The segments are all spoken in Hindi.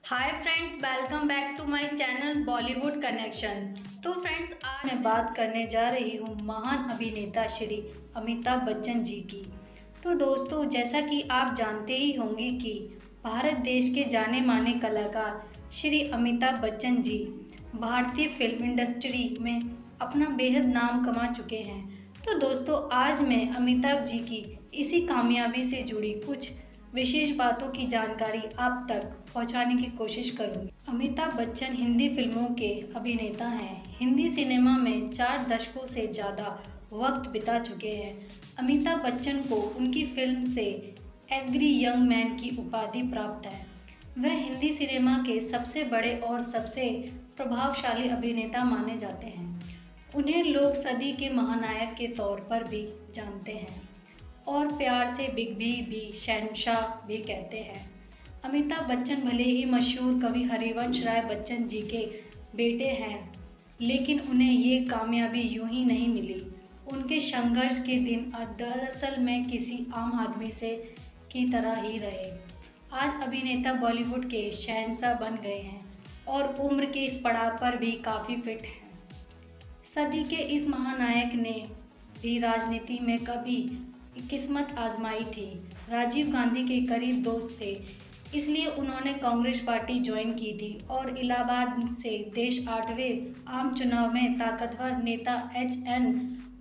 Hi friends, welcome back to my channel Bollywood connection. तो फ्रेंड्स, आज मैं बात करने जा रही हूँ महान अभिनेता श्री अमिताभ बच्चन जी की। तो दोस्तों, जैसा कि आप जानते ही होंगे कि भारत देश के जाने माने कलाकार श्री अमिताभ बच्चन जी भारतीय फिल्म इंडस्ट्री में अपना बेहद नाम कमा चुके हैं। तो दोस्तों, आज मैं अमिताभ जी की इसी कामयाबी से जुड़ी कुछ विशेष बातों की जानकारी आप तक पहुंचाने की कोशिश करूंगी। अमिताभ बच्चन हिंदी फिल्मों के अभिनेता हैं। हिंदी सिनेमा में 4 दशकों से ज़्यादा वक्त बिता चुके हैं। अमिताभ बच्चन को उनकी फिल्म से एग्री यंग मैन की उपाधि प्राप्त है। वह हिंदी सिनेमा के सबसे बड़े और सबसे प्रभावशाली अभिनेता माने जाते हैं। उन्हें लोग सदी के महानायक के तौर पर भी जानते हैं और प्यार से बिग बी भी शहंशाह भी कहते हैं। अमिताभ बच्चन भले ही मशहूर कवि हरिवंश राय बच्चन जी के बेटे हैं, लेकिन उन्हें ये कामयाबी यूं ही नहीं मिली। उनके संघर्ष के दिन दरअसल में किसी आम आदमी से की तरह ही रहे। आज अभिनेता बॉलीवुड के शहंशाह बन गए हैं और उम्र के इस पड़ाव पर भी काफ़ी फिट हैं। सदी के इस महानायक ने भी राजनीति में कभी किस्मत आजमाई थी। राजीव गांधी के करीब दोस्त थे, इसलिए उन्होंने कांग्रेस पार्टी ज्वाइन की थी और इलाहाबाद से देश 8वें आम चुनाव में ताकतवर नेता HN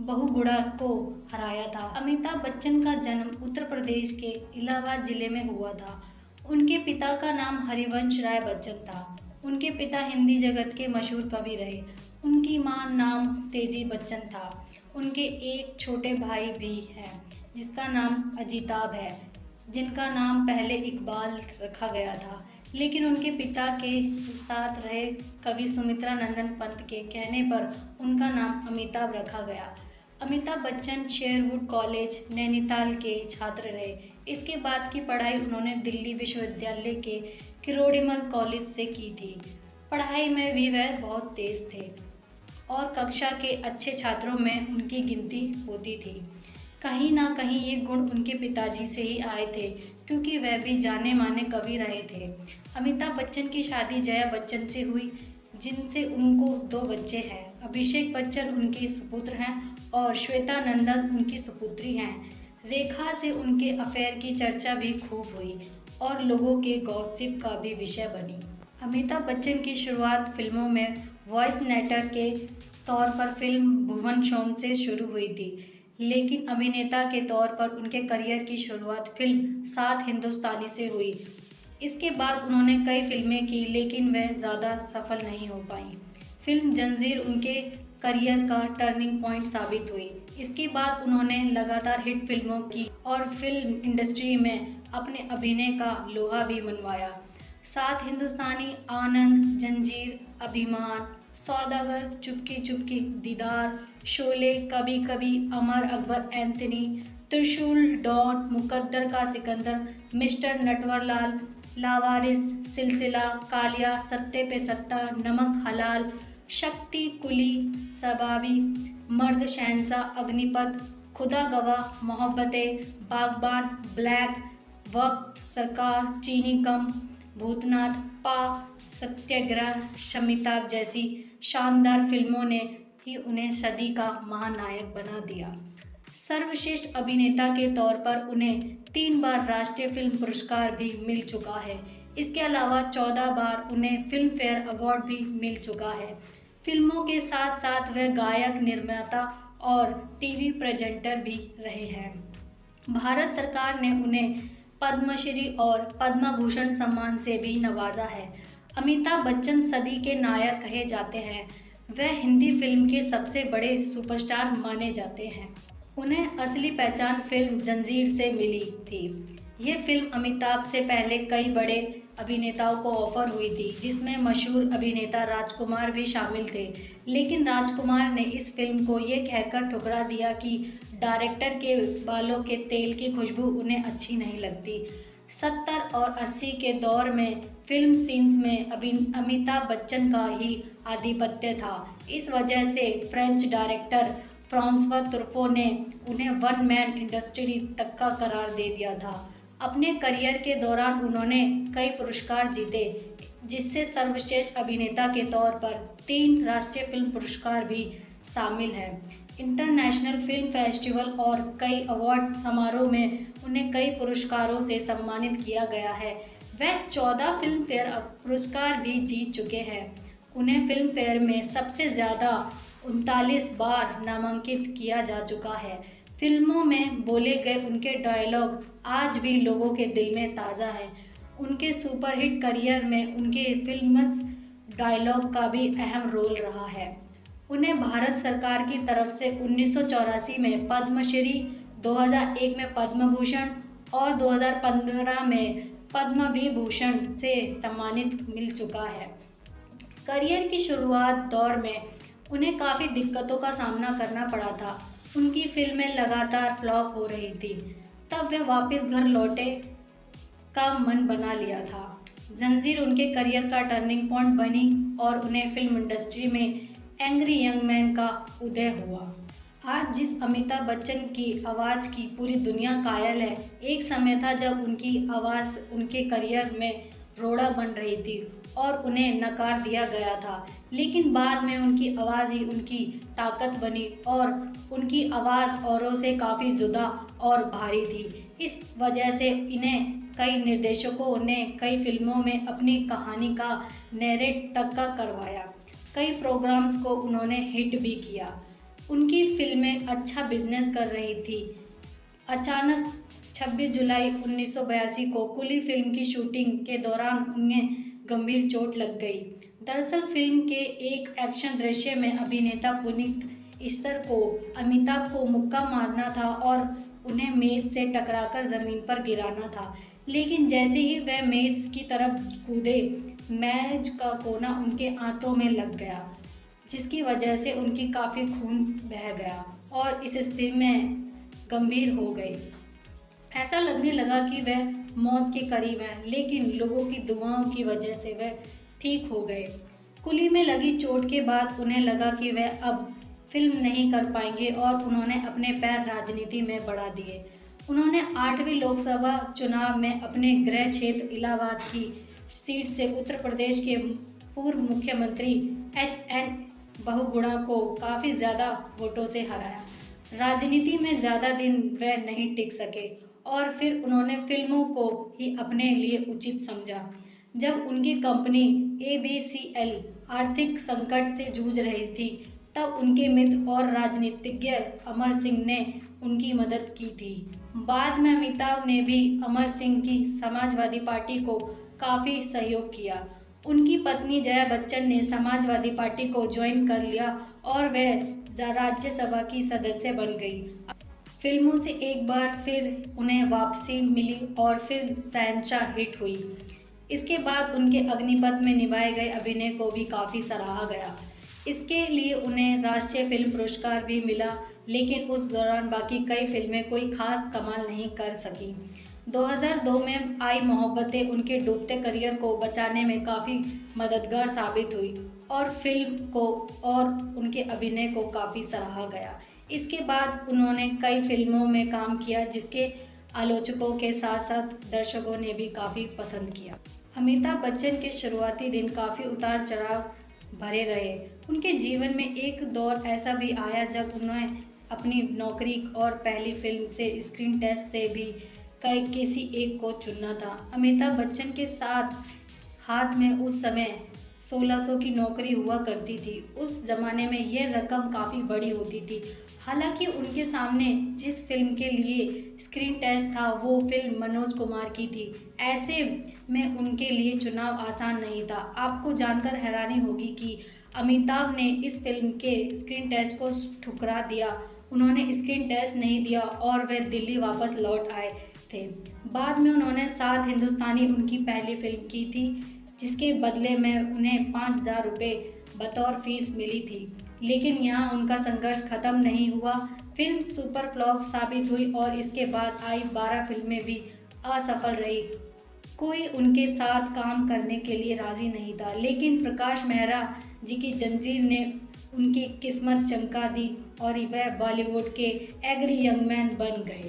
बहुगुणा को हराया था। अमिताभ बच्चन का जन्म उत्तर प्रदेश के इलाहाबाद जिले में हुआ था। उनके पिता का नाम हरिवंश राय बच्चन था। उनके पिता हिंदी जगत के मशहूर कवि रहे। उनकी मां नाम तेजी बच्चन था। उनके एक छोटे भाई भी हैं जिसका नाम अजिताभ है, जिनका नाम पहले इकबाल रखा गया था, लेकिन उनके पिता के साथ रहे कवि सुमित्रा नंदन पंत के कहने पर उनका नाम अमिताभ रखा गया। अमिताभ बच्चन शेरवुड कॉलेज नैनीताल के छात्र रहे। इसके बाद की पढ़ाई उन्होंने दिल्ली विश्वविद्यालय के किरोड़ीमल कॉलेज से की थी। पढ़ाई में भी वह बहुत तेज थे और कक्षा के अच्छे छात्रों में उनकी गिनती होती थी। कहीं ना कहीं ये गुण उनके पिताजी से ही आए थे, क्योंकि वह भी जाने माने कवि रहे थे। अमिताभ बच्चन की शादी जया बच्चन से हुई, जिनसे उनको 2 बच्चे हैं। अभिषेक बच्चन उनके सुपुत्र हैं और श्वेता नंदा उनकी सुपुत्री हैं। रेखा से उनके अफेयर की चर्चा भी खूब हुई और लोगों के गॉसिप का भी विषय बनी। अमिताभ बच्चन की शुरुआत फिल्मों में वॉइस नैटर के तौर पर फिल्म भुवन शोम से शुरू हुई थी, लेकिन अभिनेता के तौर पर उनके करियर की शुरुआत फिल्म 7 हिंदुस्तानी से हुई। इसके बाद उन्होंने कई फिल्में की, लेकिन वह ज़्यादा सफल नहीं हो पाई। फिल्म जंजीर उनके करियर का टर्निंग पॉइंट साबित हुई। इसके बाद उन्होंने लगातार हिट फिल्मों की और फिल्म इंडस्ट्री में अपने अभिनय का लोहा भी मनवाया। 7 हिंदुस्तानी, आनंद, जंजीर, अभिमान, सौदागर, चुपके चुपके, दीदार, शोले, कभी कभी, अमर अकबर एंथनी, त्रिशूल, डॉन, मुकद्दर का सिकंदर, मिस्टर नटवरलाल, लावारिस, सिलसिला, कालिया, सत्ते पे सत्ता, नमक हलाल, शक्ति, कुली, सबाबी, मर्द, शहंशाह, अग्निपथ, खुदा गवाह, मोहब्बतें, बागबान, ब्लैक, वक्त, सरकार, चीनी कम, भूतनाथ, पा, सत्याग्रह, शमिताभ जैसी शानदार फिल्मों ने ही उन्हें सदी का महानायक बना दिया। सर्वश्रेष्ठ अभिनेता के तौर पर उन्हें 3 बार राष्ट्रीय फिल्म पुरस्कार भी मिल चुका है। इसके अलावा 14 बार उन्हें फिल्म फेयर अवार्ड भी मिल चुका है। फिल्मों के साथ साथ वह गायक, निर्माता और टीवी प्रेजेंटर भी रहे हैं। भारत सरकार ने उन्हें पद्मश्री और पद्म भूषण सम्मान से भी नवाजा है। अमिताभ बच्चन सदी के नायक कहे जाते हैं। वह हिंदी फिल्म के सबसे बड़े सुपरस्टार माने जाते हैं। उन्हें असली पहचान फिल्म जंजीर से मिली थी। यह फिल्म अमिताभ से पहले कई बड़े अभिनेताओं को ऑफर हुई थी, जिसमें मशहूर अभिनेता राजकुमार भी शामिल थे, लेकिन राजकुमार ने इस फिल्म को ये कहकर ठुकरा दिया कि डायरेक्टर के बालों के तेल की खुशबू उन्हें अच्छी नहीं लगती। 70 और 80 के दौर में फिल्म सीन्स में अमिताभ बच्चन का ही आधिपत्य था। इस वजह से फ्रेंच डायरेक्टर फ्रांसवा ट्रुफो ने उन्हें वन मैन इंडस्ट्री तक का करार दे दिया था। अपने करियर के दौरान उन्होंने कई पुरस्कार जीते, जिससे सर्वश्रेष्ठ अभिनेता के तौर पर 3 राष्ट्रीय फिल्म पुरस्कार भी शामिल हैं। इंटरनेशनल फिल्म फेस्टिवल और कई अवार्ड समारोह में उन्हें कई पुरस्कारों से सम्मानित किया गया है। वह 14 फिल्म फेयर पुरस्कार भी जीत चुके हैं। उन्हें फिल्म फेयर में सबसे ज़्यादा 39 बार नामांकित किया जा चुका है। फिल्मों में बोले गए उनके डायलॉग आज भी लोगों के दिल में ताज़ा हैं। उनके सुपरहिट करियर में उनके फिल्म्स डायलॉग का भी अहम रोल रहा है। उन्हें भारत सरकार की तरफ से 1984 में पद्मश्री, 2001 में पद्म भूषण और 2015 में पद्म विभूषण से सम्मानित मिल चुका है। करियर की शुरुआत दौर में उन्हें काफ़ी दिक्कतों का सामना करना पड़ा था। उनकी फिल्में लगातार फ्लॉप हो रही थी। तब वे वापस घर लौटे का मन बना लिया था। जंजीर उनके करियर का टर्निंग पॉइंट बनी और उन्हें फिल्म इंडस्ट्री में एंग्री यंग मैन का उदय हुआ। आज जिस अमिताभ बच्चन की आवाज़ की पूरी दुनिया कायल है, एक समय था जब उनकी आवाज़ उनके करियर में रोड़ा बन रही थी और उन्हें नकार दिया गया था। लेकिन बाद में उनकी आवाज़ ही उनकी ताकत बनी और उनकी आवाज़ औरों से काफ़ी जुदा और भारी थी। इस वजह से इन्हें कई निर्देशकों ने कई फिल्मों में अपनी कहानी का नैरेट तक का करवाया। कई प्रोग्राम्स को उन्होंने हिट भी किया। उनकी फिल्में अच्छा बिजनेस कर रही थी। अचानक 26 जुलाई 1982 को कुली फिल्म की शूटिंग के दौरान उन्हें गंभीर चोट लग गई। दरअसल फिल्म के एक एक्शन दृश्य में अभिनेता पुनीत इस्सर को अमिताभ को मुक्का मारना था और उन्हें मेज से टकराकर ज़मीन पर गिराना था। लेकिन जैसे ही वह मेज की तरफ कूदे, मेज का कोना उनके आंतों में लग गया, जिसकी वजह से उनकी काफ़ी खून बह गया और इस स्थिति में गंभीर हो गए। ऐसा लगने लगा कि वह मौत के करीब हैं, लेकिन लोगों की दुआओं की वजह से वह ठीक हो गए। कुली में लगी चोट के बाद उन्हें लगा कि वह अब फिल्म नहीं कर पाएंगे और उन्होंने अपने पैर राजनीति में बढ़ा दिए। उन्होंने 8वीं लोकसभा चुनाव में अपने गृह क्षेत्र इलाहाबाद की सीट से उत्तर प्रदेश के पूर्व मुख्यमंत्री HN बहुगुणा को काफ़ी ज़्यादा वोटों से हराया। राजनीति में ज़्यादा दिन वह नहीं टिक सके और फिर उन्होंने फिल्मों को ही अपने लिए उचित समझा। जब उनकी कंपनी ABCL आर्थिक संकट से जूझ रही थी, तब उनके मित्र और राजनीतिज्ञ अमर सिंह ने उनकी मदद की थी। बाद में अमिताभ ने भी अमर सिंह की समाजवादी पार्टी को काफ़ी सहयोग किया। उनकी पत्नी जया बच्चन ने समाजवादी पार्टी को ज्वाइन कर लिया और वह राज्यसभा की सदस्य बन गई। फिल्मों से एक बार फिर उन्हें वापसी मिली और फिर शहंशाह हिट हुई। इसके बाद उनके अग्निपथ में निभाए गए अभिनय को भी काफ़ी सराहा गया। इसके लिए उन्हें राष्ट्रीय फिल्म पुरस्कार भी मिला, लेकिन उस दौरान बाकी कई फिल्में कोई खास कमाल नहीं कर सकी। 2002 में आई मोहब्बतें उनके डूबते करियर को बचाने में काफ़ी मददगार साबित हुई और फिल्म को और उनके अभिनय को काफ़ी सराहा गया। इसके बाद उन्होंने कई फिल्मों में काम किया, जिसके आलोचकों के साथ साथ दर्शकों ने भी काफ़ी पसंद किया। अमिताभ बच्चन के शुरुआती दिन काफ़ी उतार चढ़ाव भरे रहे। उनके जीवन में एक दौर ऐसा भी आया जब उन्हें अपनी नौकरी और पहली फिल्म से स्क्रीन टेस्ट से भी किसी एक को चुनना था। अमिताभ बच्चन के साथ हाथ में उस समय 1600 की नौकरी हुआ करती थी। उस ज़माने में यह रकम काफ़ी बड़ी होती थी। हालांकि उनके सामने जिस फिल्म के लिए स्क्रीन टेस्ट था वो फिल्म मनोज कुमार की थी। ऐसे में उनके लिए चुनाव आसान नहीं था। आपको जानकर हैरानी होगी कि अमिताभ ने इस फिल्म के स्क्रीन टेस्ट को ठुकरा दिया। उन्होंने स्क्रीन टेस्ट नहीं दिया और वे दिल्ली वापस लौट आए थे। बाद में उन्होंने 7 हिंदुस्तानी उनकी पहली फिल्म की थी, जिसके बदले में उन्हें 5000 रुपये बतौर फीस मिली थी। लेकिन यहाँ उनका संघर्ष खत्म नहीं हुआ। फिल्म सुपर फ्लॉप साबित हुई और इसके बाद आई 12 फिल्में भी असफल रही। कोई उनके साथ काम करने के लिए राज़ी नहीं था, लेकिन प्रकाश मेहरा जी की जंजीर ने उनकी किस्मत चमका दी और वह बॉलीवुड के एग्री यंग मैन बन गए।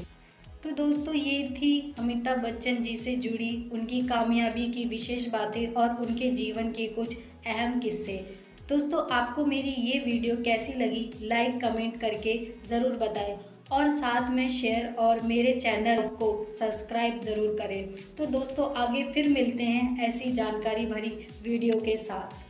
तो दोस्तों ये थी अमिताभ बच्चन जी से जुड़ी उनकी कामयाबी की विशेष बातें और उनके जीवन के कुछ अहम किस्से। दोस्तों आपको मेरी ये वीडियो कैसी लगी लाइक कमेंट करके ज़रूर बताएं और साथ में शेयर और मेरे चैनल को सब्सक्राइब ज़रूर करें। तो दोस्तों आगे फिर मिलते हैं ऐसी जानकारी भरी वीडियो के साथ।